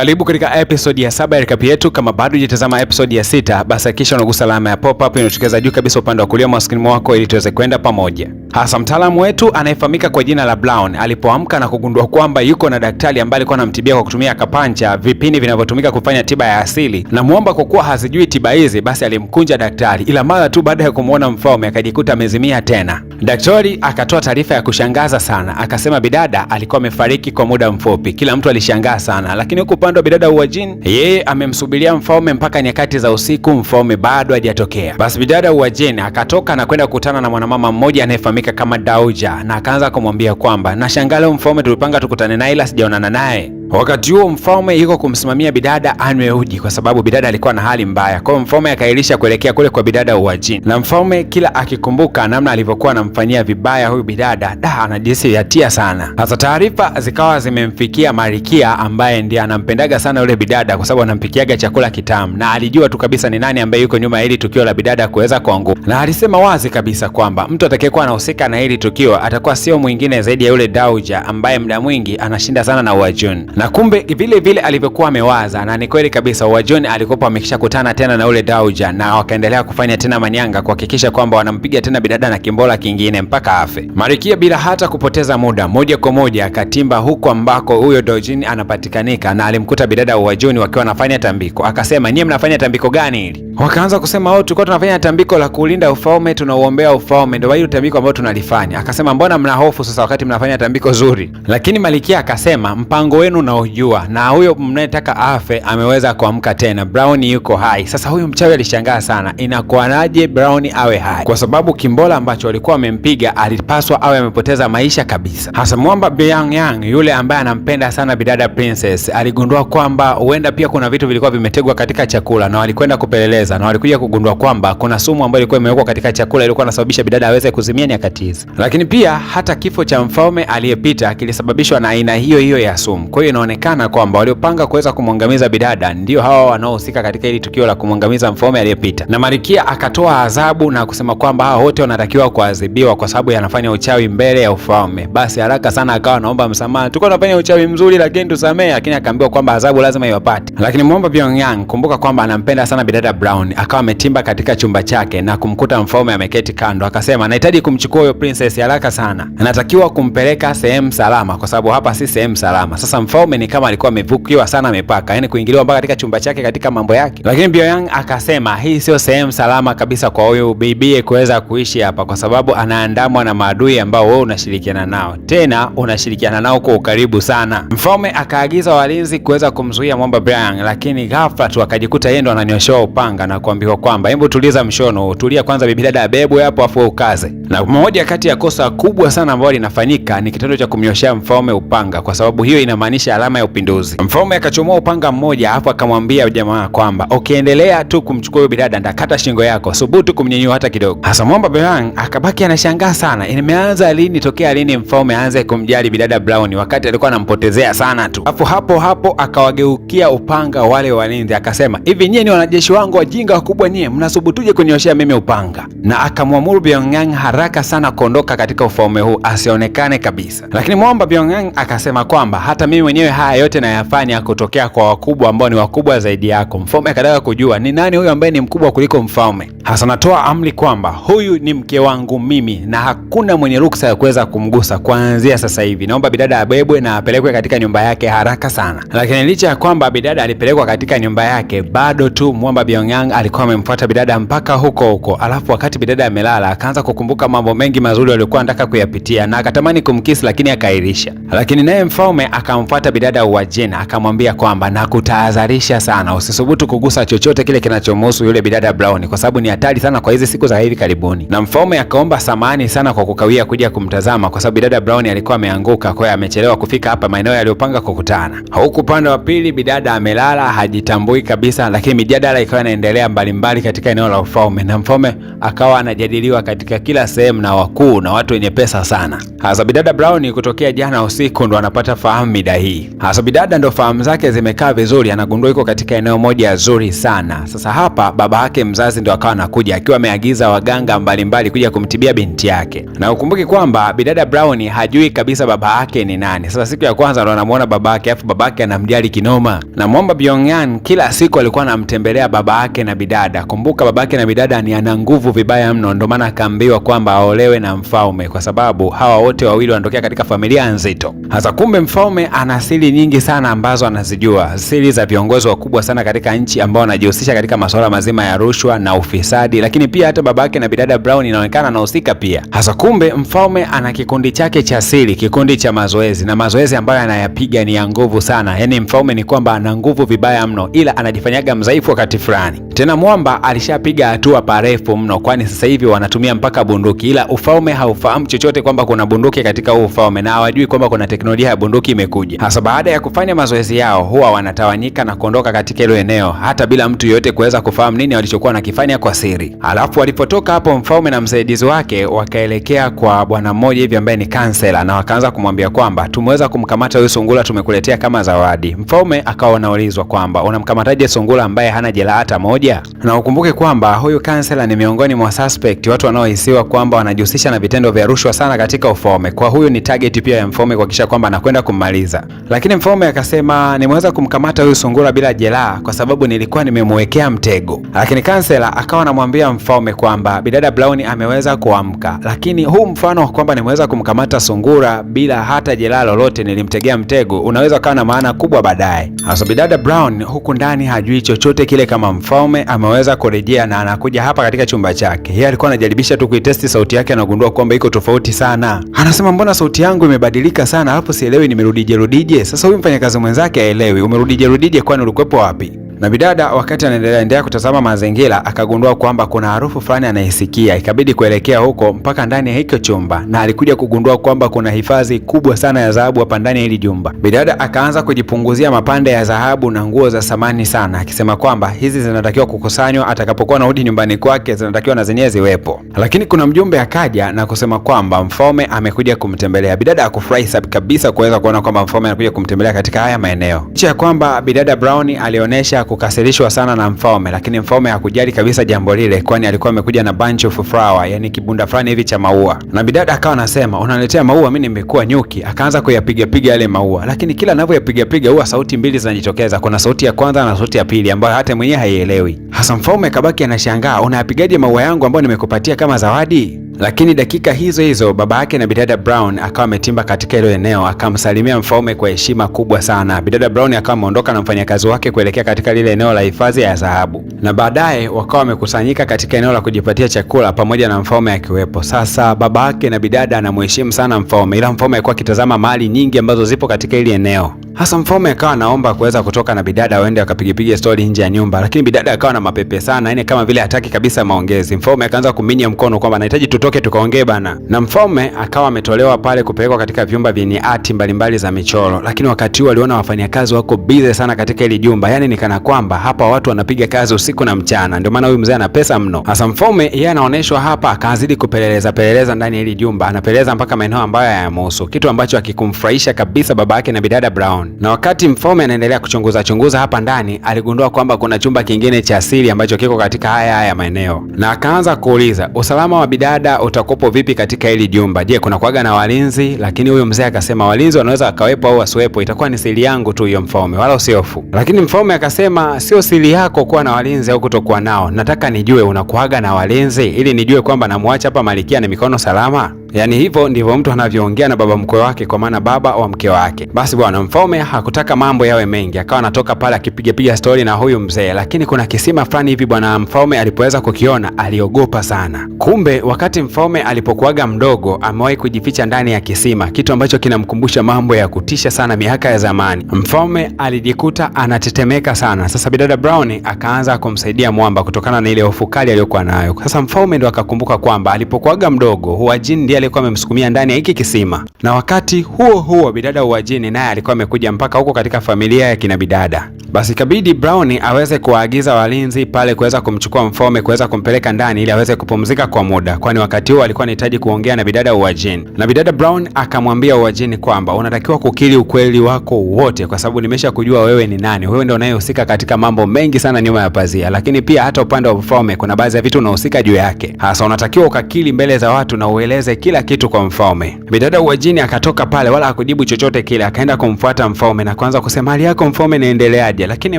Karibu katika episode ya 7 ya recap yetu. Kama bado hujatazama episode ya 6, basi hakikisha unagusa alama ya pop up inayotokeza juu kabisa upande wa kulia mwa screen wako ili tuweze kwenda pamoja. Hasa mtaalamu wetu anayefahamika kwa jina la Brown alipoamka na kugundua kwamba yuko na daktari ambaye alikuwa anamtibia kwa kutumia kapancha, vipini vinavyotumika kufanya tiba ya asili, na muomba kwa kuwa hazijui tiba hizi, basi alimkunja daktari, ila mara tu baada ya kumuona mfalme akajikuta amezimia tena. Daktari akatoa taarifa ya kushangaza sana, akasema bidada alikuwa amefariki kwa muda mfupi. Kila mtu alishangaa sana, lakini huko upande wa bidada Uwajin, yeye amemsubiria mfalme mpaka nyakati za usiku, mfalme bado hajatokea. Basi bidada Uwajin akatoka na kwenda kukutana na mwanamama mmoja anayefahamika kama Dauja, na akaanza kumwambia kwamba nashangaa leo mfalme tulipanga tukutane naye ila sijaonana naye. Wakati huo mfalme yuko kumsimamia bidada anywe uji kwa sababu bidada alikuwa na hali mbaya. Kwa hiyo mfalme akairisha kuelekea kule kwa bidada Uwajin. Na mfalme kila akikumbuka namna alivyokuwa anamfanyia vibaya huyu bidada, anajisi yatia sana. Hasa taarifa zikawa zimemfikia Marikia ambaye ndiye anampendaga sana yule bidada kwa sababu anampikiaga chakula kitamu, na alijua tu kabisa ni nani ambaye yuko nyuma ya hili tukio la bidada kuweza kuanguka. Na alisema wazi kabisa kwamba mtu atakayekuwa anahusika na hili tukio atakuwa sio mwingine zaidi ya yule Dauja ambaye muda mwingi anashinda sana na Uwajin. Na kumbe vile vile alivyokuwa amewaza, na ni kweli kabisa, Uwajin alikuwa amekishakutana tena na ule Dauja na wakaendelea kufanya tena manyanga kuhakikisha kwamba wanampiga tena bidada na kimbola kingine mpaka afe. Marikia bila hata kupoteza muda, moja kwa moja akatimba huko ambako huyo Daujin anapatikanika, na alimkuta bidada Uwajin wakiwa wanafanya tambiko. Akasema, nyie mnafanya tambiko gani hili? Wakaanza kusema, tulikuwa tunafanya tambiko la kulinda ufalme, tunauombea ufalme, ndio hilo tambiko ambalo tunalifanya. Akasema, mbona mna hofu sasa wakati mnafanya tambiko zuri? Lakini Marikia akasema, mpango wenu naujua, na huyo mnayetaka afe ameweza kuamka tena. Brown yuko hai. Sasa huyu mchawi alishangaa sana, inakuanaje Brown awe hai? Kwa sababu kimbola ambacho walikuwa wamempiga alipaswa awe amepoteza maisha kabisa. Hasa mwamba Byang yule ambaye anampenda sana bidada Princess aligundua kwamba huenda pia kuna vitu vilikuwa vimetegwa katika chakula, na walikwenda kupeleleza na walikuja kugundua kwamba kuna sumu ambayo ilikuwa imewekwa katika chakula ilikuwa inasababisha bidada aweze kuzimia nyakati hizo. Lakini pia hata kifo cha mfalme aliyepita kilisababishwa na aina hiyo hiyo ya sumu. Kwa hiyo inaonekana kwamba waliopanga kuweza kumwangamiza bidada ndio hawa wanaohusika katika hili tukio la kumwangamiza mfalme aliyepita. Na Marikia akatoa adhabu na kusema kwamba hao wote wanatakiwa kuadhibiwa kwa sababu yanafanya uchawi mbele ya ufalme. Basi haraka sana akawa anaomba msamaha, tulikuwa tunafanya uchawi mzuri lakini tusamee, lakini akaambiwa kwamba adhabu lazima iwapate. Lakini muomba Byang, kumbuka kwamba anampenda sana bidada Brown, akawa ametimba katika chumba chake na kumkuta mfalme ameketi kando. Akasema, nahitaji kumchukua huyo princess haraka sana, anatakiwa kumpeleka sehemu salama kwa sababu hapa si sehemu salama. Sasa mfalme ni kama alikuwa amevukiwa sana mipaka, yani kuingiliwa mpaka katika chumba chake katika mambo yake. Lakini Byang akasema hii sio sehemu salama kabisa kwa huyu bibie kuweza kuishi hapa kwa sababu anaandamwa na maadui ambao wewe unashirikiana nao, tena unashirikiana nao kwa ukaribu sana. Mfalme akaagiza walinzi kuweza kumzuia mwamba Byang, lakini ghafla tu akajikuta yeye ndo ananyoshoa upanga na kuambiwa kwamba hebu tuliza mshono, tulia kwanza bibi dada abebwe hapo afu ukaze. Na moja kati ya kosa kubwa sana ambalo linafanyika ni kitendo cha kumnyoshea mfalme upanga, kwa sababu hiyo inamaanisha alama ya upinduzi. Mfalme akachomoa upanga mmoja afu akamwambia jamaa kwamba ukiendelea tu kumchukua bibi dada ndakata shingo yako, subutu kumnyenyua hata kidogo. Hasa mwamba Byang akabaki anashangaa sana, imeanza lini, tokea lini mfalme aanze kumjali bidada Brown wakati alikuwa anampotezea sana tu. Afu hapo akawageukia upanga wale walinzi akasema, hivi nyie ni wanajeshi wangu wajinga wakubwa nyie, mnasubutuje kunyoshea mimi upanga? Na akamwamuru Byang haraka sana kuondoka katika ufalme huu asionekane kabisa. Lakini mwamba Byang akasema kwamba hata mimi mwenyewe haya yote nayafanya kutokea kwa wakubwa ambao ni wakubwa zaidi yako. Mfalme akataka kujua ni nani huyu ambaye ni mkubwa kuliko mfalme. Hasa natoa amri kwamba huyu ni mke wangu mimi na hakuna mwenye ruksa ya kuweza kumgusa kuanzia sasa hivi. Naomba bidada abebwe na apelekwe katika nyumba yake haraka sana. Lakini licha ya kwamba bidada alipelekwa katika nyumba yake, bado tu mwamba Byang alikuwa amemfuata bidada mpaka huko. Alafu wakati bidada amelala akaanza kukumbuka mambo mengi mazuri aliyokuwa anataka kuyapitia na akatamani kumkisi lakini akairisha. Lakini naye mfalme akamfuata bidada Uwajin akamwambia kwamba nakutahadharisha sana, usisubutu kugusa chochote kile kinachomhusu yule bidada Brown kwa sababu ni hatari sana kwa hizi siku za hivi karibuni. Na mfalme akaomba samahani sana kwa kukawia kuja kumtazama kwa sababu bidada Brown alikuwa ameanguka, kwa hiyo amechelewa kufika hapa maeneo yaliyopanga kukutana. Huku upande wa pili bidada amelala hajitambui kabisa, lakini mijadala ikawa inaendelea mbalimbali katika eneo la ufalme, na mfalme akawa anajadiliwa katika kila sehemu na wakuu na watu wenye pesa sana. Hasa bidada Brown kutokea jana usiku ndo anapata fahamu mida hii. Hasa bidada ndo fahamu zake zimekaa vizuri, anagundua iko katika eneo moja zuri sana. Sasa hapa baba yake mzazi ndo akawa anakuja akiwa ameagiza waganga mbalimbali kuja kumtibia binti yake. Na ukumbuke kwamba bidada Brown hajui kabisa baba yake ni nani. Sasa siku ya kwanza ndo anamuona baba yake, afu baba yake anamjali kinoma. Na Mwamba Byung-hun kila siku alikuwa anamtembelea baba yake na bidada. Kumbuka baba yake na bidada ni ana nguvu vibaya mno, ndio maana akaambiwa kwamba aolewe na mfalme kwa sababu hawa wote wawili wanatokea katika familia nzito. Hasa kumbe mfalme ana siri nyingi sana ambazo anazijua, siri za viongozi wakubwa sana katika nchi ambao wanajihusisha katika masuala mazima ya rushwa na ufisadi, lakini pia hata baba yake na bidada Brown inaonekana anahusika pia. Hasa kumbe mfalme ana kikundi chake cha siri, kikundi cha mazoezi, na mazoezi ambayo anayapiga ni ya nguvu sana. Yaani mfalme ni kwamba ana nguvu vibaya mno, ila anajifanyaga mdhaifu wakati fulani. Tena Mwamba alishapiga hatua parefu mno, kwani sasa hivi wanatumia mpaka bunduki, ila ufalme haufahamu chochote kwamba kuna bunduki katika huu ufalme, na hawajui kwamba kuna teknolojia ya bunduki imekuja. Hasa baada ya kufanya mazoezi yao huwa wanatawanyika na kuondoka katika hilo eneo hata bila mtu yoyote kuweza kufahamu nini walichokuwa nakifanya kwa siri. Alafu walipotoka hapo, mfalme na msaidizi wake wakaelekea kwa bwana mmoja hivi ambaye ni kansela, na wakaanza kumwambia kwamba tumeweza kumkamata huyu sungura, tumekuletea kama zawadi. Mfalme akawa anaulizwa kwamba unamkamataje sungura ambaye hana jeraha hata moja? Na ukumbuke kwamba huyu kansela ni miongoni mwa suspect, watu wanaohisiwa kwamba wanajihusisha na vitendo vya rushwa sana katika ufalme. Kwa huyu ni target pia ya mfalme kuhakikisha kwamba anakwenda kummaliza. Lakini mfalme akasema nimeweza kumkamata huyu sungura bila jeraha kwa sababu nilikuwa nimemwekea mtego. Lakini kansela akawa anamwambia mfalme kwamba bidada Brown ameweza kuamka, lakini huu mfano kwamba nimeweza kumkamata sungura bila hata jeraha lolote, nilimtegea mtego, unaweza kuwa na maana kubwa baadaye. Hasa bidada Brown huku ndani hajui chochote kile kama mfalme ameweza kurejea, na anakuja hapa katika chumba chake. Yeye alikuwa anajaribisha tu kuitesti sauti yake, anagundua kwamba iko tofauti sana. Anasema mbona sauti yangu imebadilika sana, hapo sielewi nimerudije. Sasa huyu mfanyakazi mwenzake haelewi umerudije, kwani ulikuwepo wapi? Na bidada wakati anaendelea kutazama mazingira akagundua kwamba kuna harufu fulani anaisikia, ikabidi kuelekea huko mpaka ndani ya hicho chumba, na alikuja kugundua kwamba kuna hifadhi kubwa sana ya dhahabu hapa ndani ya hili jumba. Bidada akaanza kujipunguzia mapande ya dhahabu na nguo za samani sana, akisema kwamba hizi zinatakiwa kukusanywa, atakapokuwa anarudi nyumbani kwake zinatakiwa na zenyewe ziwepo. Lakini kuna mjumbe akaja na kusema kwamba mfalme amekuja kumtembelea. Bidada akufurahi kabisa kuweza kuona kwamba mfalme anakuja kumtembelea katika haya maeneo. Licha ya kwamba bidada Brown alionyesha kukasirishwa sana na mfalme, lakini mfalme hakujali kabisa jambo lile, kwani alikuwa amekuja na bunch of flower, yani kibunda fulani hivi cha maua. Na bidada akawa anasema unaletea maua, mimi nimekuwa nyuki. Akaanza kuyapiga yale maua, lakini kila anavyoyapiga huwa sauti mbili zinajitokeza. Kuna sauti ya kwanza na sauti ya pili ambayo hata mwenyewe haielewi. Hasa mfalme kabaki anashangaa, unayapigaje maua yangu ambayo nimekupatia kama zawadi? Lakini dakika hizo baba yake na bidada Brown akawa ametimba katika hilo eneo, akamsalimia mfalme kwa heshima kubwa sana. Bidada Brown akawa ameondoka na mfanyakazi wake kuelekea katika lile eneo la hifadhi ya dhahabu, na baadaye wakawa wamekusanyika katika eneo la kujipatia chakula pamoja na mfalme akiwepo. Sasa baba yake na bidada anamheshimu sana mfalme, ila mfalme alikuwa akitazama mali nyingi ambazo zipo katika hili eneo. Hasa mfalme akawa anaomba kuweza kutoka na bidada waende wakapiga story nje ya nyumba, lakini bidada akawa na mapepe sana, yani kama vile hataki kabisa maongezi. Mfalme akaanza kuminya mkono kwamba anahitaji tutoke tukaongee bana, na mfalme akawa ametolewa pale kupelekwa katika vyumba vyenye art mbalimbali za michoro. Lakini wakati huo aliona wafanyakazi wako busy sana katika hili jumba, yani ni kana kwamba hapa watu wanapiga kazi usiku na mchana, ndio maana huyu mzee ana pesa mno. Hasa mfalme yeye anaonyeshwa hapa akaanzidi kupeleleza ndani ya hili jumba, anapeleleza mpaka maeneo ambayo hayamhusu, kitu ambacho hakikumfurahisha kabisa baba yake na bidada Brown. Na wakati mfalme anaendelea kuchunguza hapa ndani, aligundua kwamba kuna chumba kingine cha siri ambacho kiko katika haya maeneo, na akaanza kuuliza usalama wa bidada utakopo vipi katika hili jumba? Je, kuna kuaga na walinzi? Lakini huyo mzee akasema walinzi wanaweza wakawepo au wasiwepo, itakuwa ni siri yangu tu hiyo mfalme, wala usihofu. Lakini mfalme akasema sio siri yako kuwa na walinzi au kutokuwa nao, nataka nijue unakuaga na walinzi ili nijue kwamba namwacha hapa Malkia na mikono salama. Yaani hivyo ndivyo mtu anavyoongea na baba mkwe wake, kwa maana baba wa mke wake. Basi bwana mfalme hakutaka mambo yawe mengi, akawa anatoka pale akipiga story na huyu mzee. Lakini kuna kisima fulani hivi bwana mfalme alipoweza kukiona aliogopa sana. Kumbe wakati mfalme alipokuaga mdogo amewahi kujificha ndani ya kisima, kitu ambacho kinamkumbusha mambo ya kutisha sana miaka ya zamani. Mfalme alijikuta anatetemeka sana. Sasa bidada Brown akaanza kumsaidia Mwamba kutokana na ile hofu kali aliyokuwa nayo. Sasa mfalme ndo akakumbuka kwamba alipokuaga mdogo Huajini ndiye alikuwa amemsukumia ndani ya hiki kisima, na wakati huo bidada Huajini naye alikuwa amekuja mpaka huko katika familia ya kina bidada. Basi ikabidi Brown aweze kuwaagiza walinzi pale kuweza kumchukua Mfaume, kuweza kumpeleka ndani ili aweze kupumzika kwa muda, kwani wakati huo alikuwa anahitaji kuongea na bidada Uwajini. Na bidada Brown akamwambia Uwajini kwamba unatakiwa kukiri ukweli wako wote, kwa sababu nimesha kujua wewe ni nani. Wewe ndio unayehusika katika mambo mengi sana nyuma ya pazia, lakini pia hata upande wa Mfaume kuna baadhi ya vitu unahusika juu yake. Hasa unatakiwa ukakiri mbele za watu na ueleze kila kitu kwa Mfaume. Bidada Uwajini akatoka pale wala hakujibu chochote kile, akaenda kumfuata Mfaume na kuanza kusema hali yako Mfaume inaendeleaje. Lakini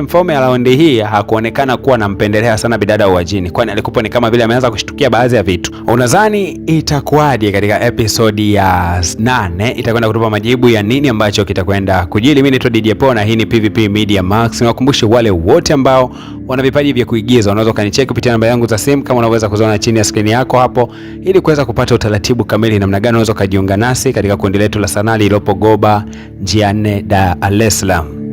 Mfaume raundi hii hakuonekana kuwa nampendelea sana bidada Uwajini, kwani alikuwa ni kama vile ameanza kushtukia baadhi ya vitu. Unadhani itakuwaje katika episodi ya 8? Itakwenda kutupa majibu ya nini ambacho kitakwenda kujili. Mimi ni DJ Paul na hii ni PVP Media Max. Nakukumbusha wale wote ambao wana vipaji vya kuigiza, unaweza kanicheki kupitia namba yangu za simu kama unaweza kuziona chini ya screen yako hapo, ili kuweza kupata utaratibu kamili namna gani unaweza kujiunga nasi katika kundi letu la sanaa lilopo Goba njia 4 Dar es Salaam.